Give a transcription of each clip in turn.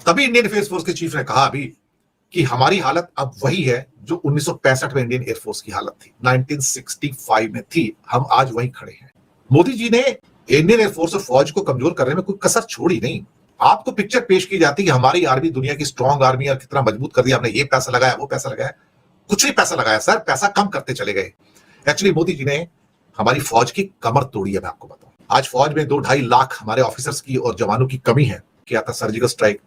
तभी Indian air force के chief ने कहा अभी कि हमारी हालत अब वही है जो 1965 में इंडियन एयरफोर्स की हालत थी, 1965 में थी। हम आज वहीं खड़े हैं। मोदी जी ने इंडियन एयरफोर्स और फौज को कमजोर करने में कोई कसर छोड़ी नहीं। आपको पिक्चर पेश की जाती है कि हमारी आर्मी दुनिया की स्ट्रांग आर्मी और कितना मजबूत कर दिया हमने, ये पैसा लगाया, वो पैसा लगाया। कुछ नहीं पैसा लगाया सर, पैसा कम करते चले गए। एक्चुअली मोदी जी ने हमारी फौज की कमर तोड़ी है। मैं आपको बताऊं, आज फौज में 2-2.5 लाख हमारे ऑफिसर्स की और जवानों की कमी है। किया था सर्जिकल स्ट्राइक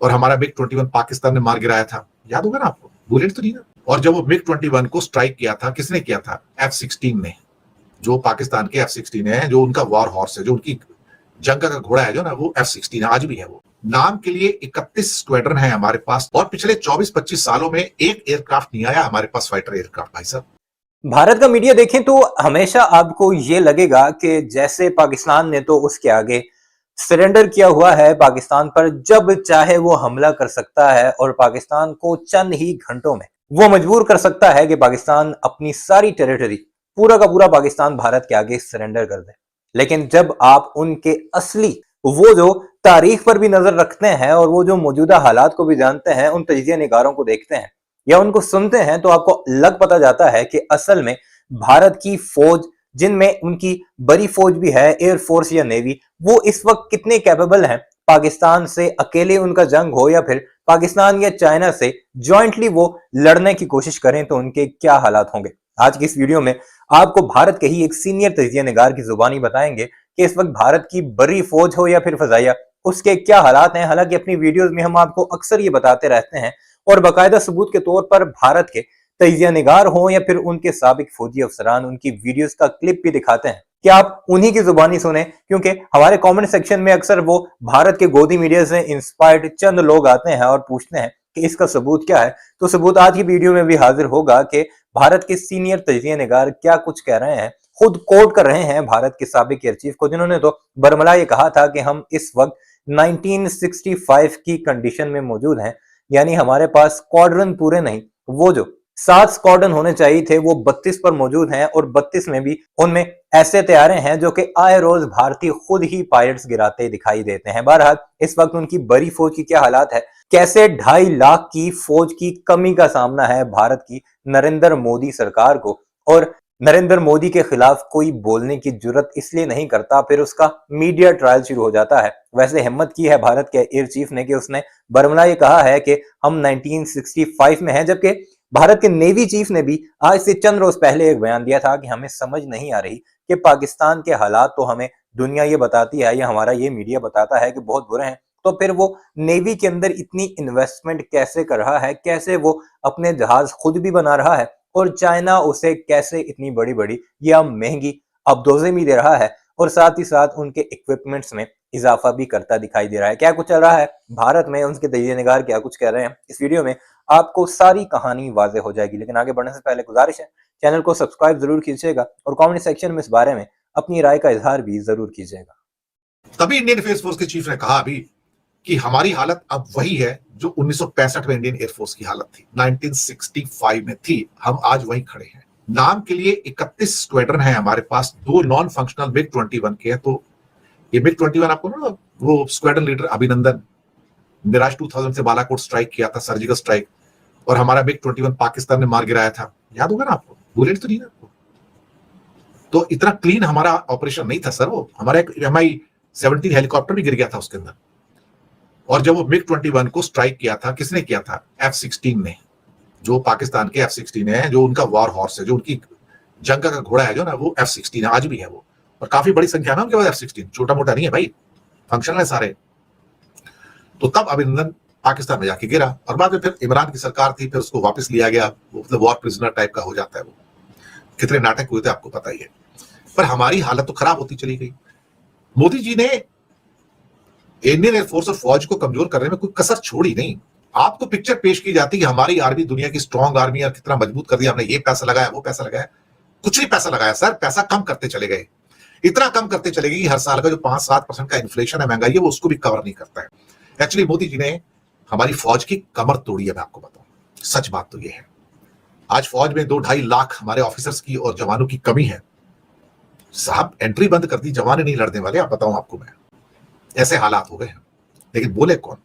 और हमारा मिग 21 पाकिस्तान ने मार गिराया था, याद होगा ना आपको, बुलेट तो नहीं ना। और जब वो मिग 21 को स्ट्राइक किया था, किसने किया था? F-16 ने, जो पाकिस्तान के F-16 है, जो उनका वॉर हॉर्स है, जो उनकी जंग का घोड़ा है, जो ना वो F-16 है, आज भी है वो। नाम के लिए 31 स्क्वाड्रन है हमारे पास और पिछले 24-25 सालों में एक एयरक्राफ्ट नहीं आया हमारे पास, फाइटर एयरक्राफ्ट। भाई साहब, भारत का मीडिया देखें तो हमेशा आपको ये लगेगा कि जैसे पाकिस्तान ने तो उसके आगे सरेंडर किया हुआ है, पाकिस्तान पर जब चाहे वो हमला कर सकता है और पाकिस्तान को चंद ही घंटों में वो मजबूर कर सकता है कि पाकिस्तान अपनी सारी टेरिटरी, पूरा का पूरा पाकिस्तान भारत के आगे सरेंडर कर दे। लेकिन जब आप उनके असली वो जो तारीख पर भी नजर रखते हैं और वो जो मौजूदा हालात को भी जानते हैं, उन तजिया निगारों को देखते हैं या उनको सुनते हैं, तो आपको लग पता जाता है कि असल में भारत की फौज, जिनमें उनकी बड़ी फौज भी है, एयरफोर्स या नेवी, वो इस वक्त कितने कैपेबल हैं। पाकिस्तान से अकेले उनका जंग हो या फिर पाकिस्तान या चाइना से ज्वाइंटली वो लड़ने की कोशिश करें तो उनके क्या हालात होंगे। आज की इस वीडियो में आपको भारत के ही एक सीनियर तजिया निगार की जुबानी बताएंगे कि इस वक्त भारत की बड़ी फौज हो या फिर फजाइया, उसके क्या हालात हैं। हालांकि अपनी वीडियोस में हम आपको अक्सर ये बताते रहते हैं और बाकायदा सबूत के तौर पर भारत के तजिया निगार हो या फिर उनके साबिक फौजी अफसरान उनकी वीडियोस का क्लिप भी दिखाते हैं कि आप उन्हीं की जुबानी सुने, क्योंकि हमारे कमेंट सेक्शन में अक्सर वो भारत के गोदी मीडिया से इंस्पायर्ड चंद लोग आते हैं और पूछते हैं कि इसका सबूत क्या है। तो सबूत आज की वीडियो में भी हाजिर होगा कि भारत के सीनियर तजिया निगार क्या कुछ कह रहे हैं, खुद कोट कर रहे हैं भारत के साबिक एयर चीफ को, जिन्होंने तो बरमला ये कहा था कि हम इस वक्त 1965 की कंडीशन में मौजूद हैं, यानी हमारे पास स्क्वाड्रन पूरे नहीं, वो जो 7 स्क्वाड्रन होने चाहिए थे वो 32 पर मौजूद हैं और 32 में भी उनमें ऐसे तैयारे हैं जो कि आए रोज भारतीय खुद ही पायलट्स गिराते दिखाई देते हैं। बहरहाल इस वक्त उनकी बड़ी फौज की क्या हालात है, कैसे 2.5 लाख की फौज की कमी का सामना है भारत की नरेंद्र मोदी सरकार को, और नरेंद्र मोदी के खिलाफ कोई बोलने की जुर्रत इसलिए नहीं करता, फिर उसका मीडिया ट्रायल शुरू हो जाता है। वैसे हिम्मत की है भारत के एयर चीफ ने कि उसने बरमला ये कहा है कि हम 1965 में हैं, जबकि भारत के नेवी चीफ ने भी आज से चंद रोज पहले एक बयान दिया था कि हमें समझ नहीं आ रही कि पाकिस्तान के हालात तो हमें दुनिया ये बताती है या हमारा ये मीडिया बताता है कि बहुत बुरे हैं, तो फिर वो नेवी के अंदर इतनी इन्वेस्टमेंट कैसे कर रहा है, कैसे वो अपने जहाज खुद भी बना रहा है और चाइना उसे कैसे इतनी बड़ी बड़ी या महंगी अबदोजें भी दे रहा है और साथ ही साथ उनके इक्विपमेंट्स में इजाफा भी करता दिखाई दे रहा है। क्या कुछ चल रहा है भारत में, उनके तजिया निगार क्या कुछ कह रहे हैं, इस वीडियो में आपको सारी कहानी वाज़ेह हो जाएगी। लेकिन आगे बढ़ने से पहले गुजारिश है, चैनल को सब्सक्राइब जरूर कीजिएगा और कमेंट सेक्शन में इस बारे में अपनी राय का इजहार भी जरूर कीजिएगा। तभी इंडियन एयरफोर्स के चीफ ने कहा अभी कि हमारी हालत अब वही है जो 1965 में इंडियन एयरफोर्स की हालत थी, 1965 में थी। हम आज वहीं खड़े हैं। नाम के लिए 31 स्क्वाड्रन है हमारे पास, 2 नॉन फंक्शनल मिग 21 के हैं। तो ये मिग 21 आपको ना, वो स्क्वाड्रन लीडर अभिनंदन, मिराज 2000 से बालाकोट स्ट्राइक किया था, सर्जिकल स्ट्राइक, और हमारा मिग 21 पाकिस्तान ने मार गिराया था, याद होगा ना आपको, बुलेट तो नहीं ना आपको। तो इतना क्लीन हमारा ऑपरेशन नहीं था सर। वो हमारा एक MI-17 हेलीकॉप्टर भी गिर गया था उसके अंदर। और जब वो मिग 21 को स्ट्राइक किया था, किसने किया था? F-16 ने, जो पाकिस्तान के F-16 है, जो उनका वॉर हॉर्स है, जो उनकी जंग का घोड़ा है, जो ना वो F-16 आज भी है वो। और काफी बड़ी संख्या में उनके पास F-16, छोटा मोटा नहीं है भाई, फंक्शनल है सारे। तो तब अभिनंदन पाकिस्तान में जाके गिरा और बाद में फिर इमरान की सरकार थी, फिर उसको वापस लिया गया। वो मतलब वॉर प्रिजनर टाइप का हो जाता है। वो कितने नाटक हुए थे आपको पता ही है। पर हमारी हालत तो खराब होती चली गई। मोदी जी ने इंडियन एयरफोर्स और फौज को कमजोर करने में कोई कसर छोड़ी नहीं। आपको पिक्चर पेश की जाती कि हमारी आर्मी दुनिया की स्ट्रांग आर्मी और कितना मजबूत कर दिया हमने, ये पैसा लगाया, वो पैसा लगाया। कुछ नहीं पैसा लगाया सर, पैसा कम करते चले गए। इतना कम करते चले गए कि हर साल का जो 5-7% का इन्फ्लेशन है, महंगाई है, वो उसको भी कवर नहीं करता है। एक्चुअली मोदी जी ने हमारी फौज की कमर तोड़ी है। मैं आपको बताऊं, सच बात तो ये है। आज फौज में 2-2.5 लाख हमारे ऑफिसर्स की और जवानों की कमी है। साहब एंट्री बंद कर दी, जवान नहीं लड़ने वाले, आप बताऊं आपको मैं, ऐसे हालात हो गए हैं। लेकिन बोले कौन?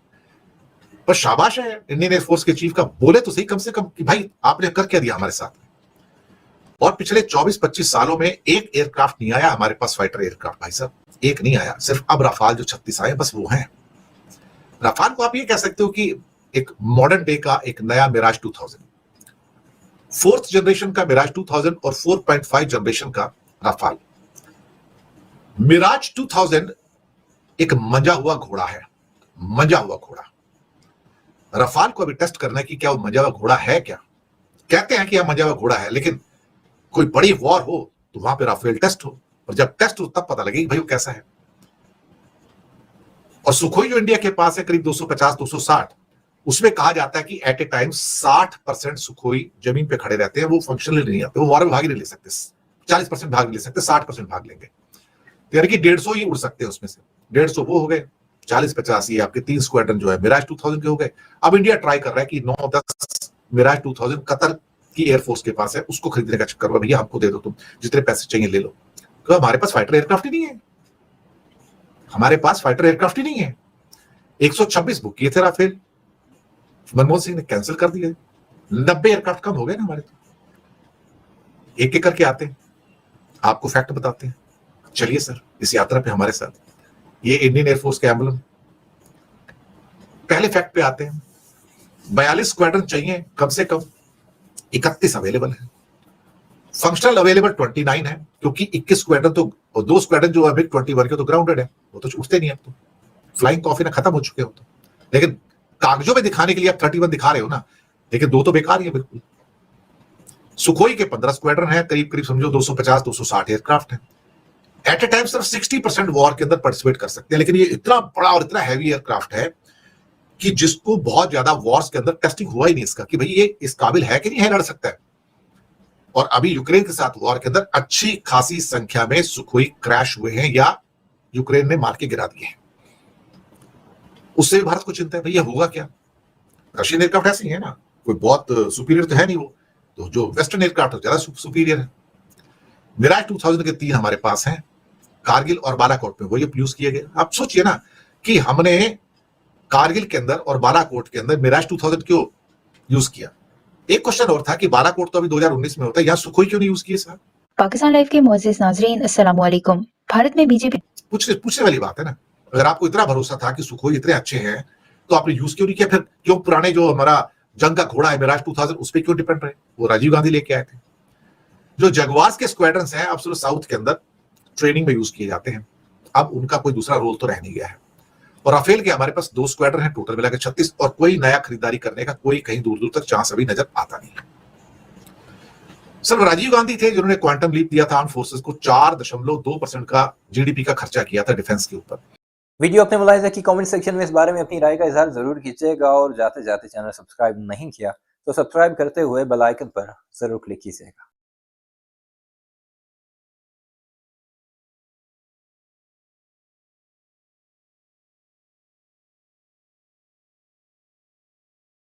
पर शाबाश है इंडियन एयरफोर्स के चीफ का, बोले तो सही कम से कम कि भाई आपने कर क्या दिया हमारे साथ। और पिछले 24-25 सालों में एक एयरक्राफ्ट नहीं आया हमारे पास, फाइटर एयरक्राफ्ट भाई साहब, एक नहीं आया। सिर्फ अब राफाल जो 36 आए बस वो हैं। राफाल को आप ये कह सकते हो कि एक मॉडर्न डे का एक नया मिराज 2000, 4th जनरेशन का मिराज 2000 और 4.5 जनरेशन का राफाल। मिराज 2000 एक मंजा हुआ घोड़ा है, मंजा हुआ घोड़ा। राफाल को अभी टेस्ट करना है कि क्या वो मंजा हुआ घोड़ा है क्या। कहते हैं कि यह मंजा हुआ घोड़ा है, लेकिन कोई बड़ी वॉर हो तो वहां पे राफेल टेस्ट हो, और जब टेस्ट हो तब पता लगेगा भाई वो कैसा है। और सुखोई जो इंडिया के पास है करीब 250-260, उसमें कहा जाता है कि एट ए टाइम 60% सुखोई जमीन पे खड़े रहते हैं, वो फंक्शनल नहीं आते, वो वॉर में भाग ही नहीं ले सकते, 40% भाग नहीं ले सकते, 60% भाग लेंगे। तो यानी कि 150 ही उड़ सकते हैं उसमें से, 150 वो हो गए, 40-50 ये आपके 3 स्क्वाड्रन जो है मिराज 2000 के हो गए। अब इंडिया ट्राई कर रहा है कि 9-10 मिराज 2000 कतर की एयरफोर्स के पास है, उसको खरीदने का चक्कर में, भैया हमको दे दो, तुम जितने पैसे चाहिए ले लो। तो हमारे पास फाइटर एयरक्राफ्ट ही नहीं है, हमारे पास फाइटर एयरक्राफ्ट ही नहीं है। 126 बुक किए थे राफेल, मनमोहन सिंह ने कैंसिल कर दिए, 90 एयरक्राफ्ट कम हो गए ना हमारे। तो एक एक करके आते हैं, आपको फैक्ट बताते हैं। चलिए सर इस यात्रा पे हमारे साथ, ये इंडियन एयरफोर्स के एम्बलम। पहले फैक्ट पे आते हैं, 42 स्क्वाड्रन चाहिए कम से कम, 31 अवेलेबल है, फंक्शनल अवेलेबल 29 है, क्योंकि 21 स्क्वाड्रन तो, और 2 स्क्वाड्रन जो अभी 21 के तो ग्राउंडेड है, वो तो उठते नहीं है, तो फ्लाइंग कॉफी खत्म हो चुके हो। तो लेकिन कागजों में दिखाने के लिए आप 31 दिखा रहे हो ना, लेकिन 2 तो बेकार ही है बिल्कुल। सुखोई के 15 स्क्वाड्रन है, करीब करीब समझो 250-260 एयरक्राफ्ट है। एट ए टाइम सिर्फ 60% वॉर के अंदर पार्टिसिपेट कर सकते हैं, लेकिन ये इतना बड़ा और इतना हैवी एयरक्राफ्ट है कि जिसको बहुत ज्यादा वॉर्स के अंदर टेस्टिंग हुआ ही नहीं इसका, कि भाई ये इस काबिल है कि नहीं है लड़ सकता है। और अभी यूक्रेन के साथ वॉर के अंदर अच्छी खासी संख्या में सुखोई क्रैश हुए हैं या यूक्रेन ने मार के गिरा दिए हैं। उससे भी भारत को चिंता है, भैया होगा क्या। रशियन एयरक्राफ्ट ऐसे ही है ना, कोई बहुत सुपीरियर तो है नहीं वो, तो जो वेस्टर्न एयरक्राफ्ट है ज्यादा सुपीरियर है। मिराज 2000 के 3 हमारे पास हैं, कारगिल और बालाकोट में वही यूज किए गए। आप सोचिए ना कि हमने कारगिल के अंदर और बालाकोट के अंदर मिराज 2000 क्यों यूज किया। एक क्वेश्चन और था कि बालाकोट तो अभी 2019 में होता है, यहाँ सुखोई क्यों नहीं यूज किए साहब। पाकिस्तान लाइव के मुअज़्ज़िज़ नाज़रीन, अस्सलाम वालेकुम। भारत में बीजेपी पूछने वाली बात है ना, अगर आपको इतना भरोसा था कि सुखोई इतने अच्छे हैं तो आपने यूज क्यों नहीं किया। फिर क्यों पुराने जो हमारा जंग का घोड़ा है मिराज 2000 उस पर क्यों डिपेंड रहे, वो राजीव गांधी लेके आए थे। जो जगवार्स के स्क्वाड्रन्स हैं अब सिर्फ साउथ के अंदर ट्रेनिंग में यूज किए जाते हैं, अब उनका कोई दूसरा रोल तो रह नहीं गया है। और राफेल के हमारे पास 2 स्क्वाड्रन है टोटल मिलाकर 36, और कोई नया खरीदारी करने का कोई कहीं दूर दूर तक चांस अभी नजर आता नहीं है। सिर्फ राजीव गांधी थे जिन्होंने क्वांटम लीप दिया था आर्म फोर्सेस को, 4.2% का जीडीपी का खर्चा किया था डिफेंस के ऊपर। वीडियो अपने मुलाहिजा की कमेंट सेक्शन में इस बारे में अपनी राय का इजहार जरूर कीजिएगा, और जाते जाते चैनल सब्सक्राइब नहीं किया तो सब्सक्राइब करते हुए बेल आइकन पर जरूर क्लिक कीजिएगा।